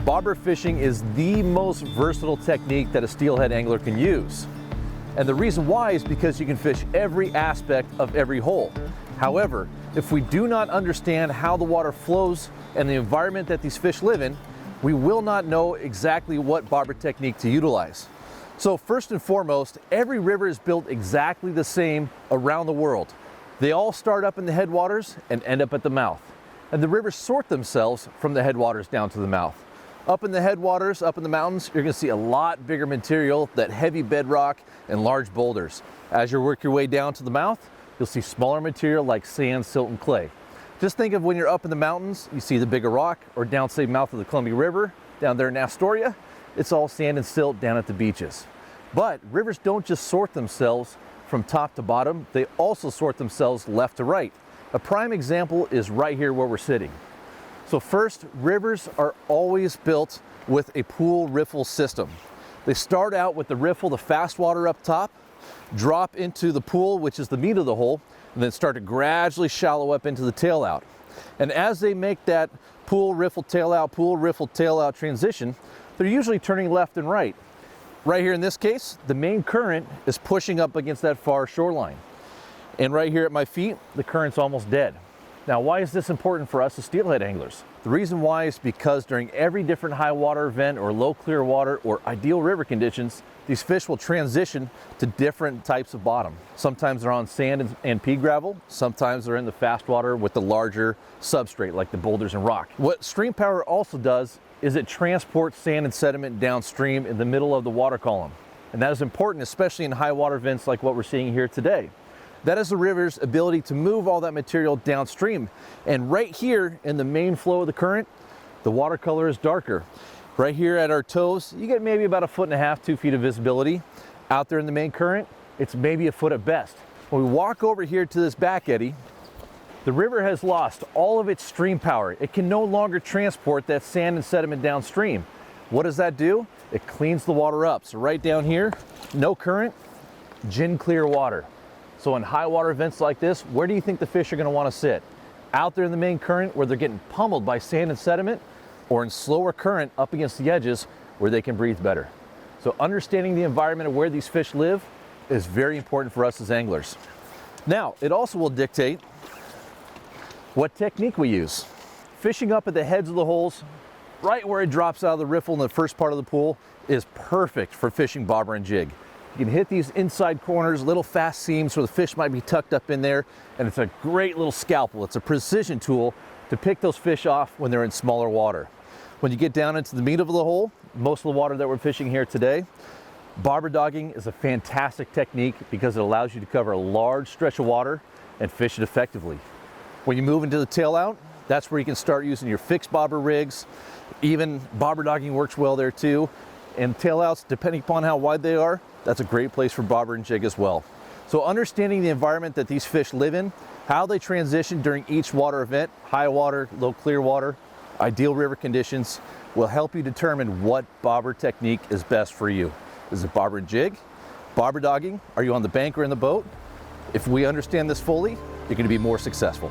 Bobber fishing is the most versatile technique that a steelhead angler can use. And the reason why is because you can fish every aspect of every hole. However, if we do not understand how the water flows and the environment that these fish live in, we will not know exactly what bobber technique to utilize. So first and foremost, every river is built exactly the same around the world. They all start up in the headwaters and end up at the mouth. And the rivers sort themselves from the headwaters down to the mouth. Up in the headwaters, up in the mountains, you're gonna see a lot bigger material, that heavy bedrock and large boulders. As you work your way down to the mouth, you'll see smaller material like sand, silt, and clay. Just think of when you're up in the mountains, you see the bigger rock, or down, say, mouth of the Columbia River, down there in Astoria, it's all sand and silt down at the beaches. But rivers don't just sort themselves from top to bottom, they also sort themselves left to right. A prime example is right here where we're sitting. So first, rivers are always built with a pool riffle system. They start out with the riffle, the fast water up top, drop into the pool, which is the meat of the hole, and then start to gradually shallow up into the tail out. And as they make that pool riffle tail out transition, they're usually turning left and right. Right here in this case, the main current is pushing up against that far shoreline. And right here at my feet, the current's almost dead. Now, why is this important for us as steelhead anglers? The reason why is because during every different high water event or low clear water or ideal river conditions, these fish will transition to different types of bottom. Sometimes they're on sand and pea gravel. Sometimes they're in the fast water with the larger substrate like the boulders and rock. What stream power also does is it transports sand and sediment downstream in the middle of the water column. And that is important, especially in high water events like what we're seeing here today. That is the river's ability to move all that material downstream. And right here in the main flow of the current, the water color is darker. Right here at our toes, you get maybe about 1.5 feet, 2 feet of visibility. Out there in the main current, it's maybe a foot at best. When we walk over here to this back eddy, the river has lost all of its stream power. It can no longer transport that sand and sediment downstream. What does that do? It cleans the water up. So right down here, no current, gin clear water. So in high water events like this, where do you think the fish are going to want to sit? Out there in the main current where they're getting pummeled by sand and sediment, or in slower current up against the edges where they can breathe better. So understanding the environment of where these fish live is very important for us as anglers. Now, it also will dictate what technique we use. Fishing up at the heads of the holes, right where it drops out of the riffle in the first part of the pool, is perfect for fishing bobber and jig. You can hit these inside corners, little fast seams where the fish might be tucked up in there, and it's a great little scalpel. It's a precision tool to pick those fish off when they're in smaller water. When you get down into the meat of the hole, most of the water that we're fishing here today, bobber dogging is a fantastic technique because it allows you to cover a large stretch of water and fish it effectively. When you move into the tail out, that's where you can start using your fixed bobber rigs. Even bobber dogging works well there too. And tail outs, depending upon how wide they are, that's a great place for bobber and jig as well. So understanding the environment that these fish live in, how they transition during each water event, high water, low clear water, ideal river conditions, will help you determine what bobber technique is best for you. Is it bobber and jig? Bobber dogging? Are you on the bank or in the boat? If we understand this fully, you're going to be more successful.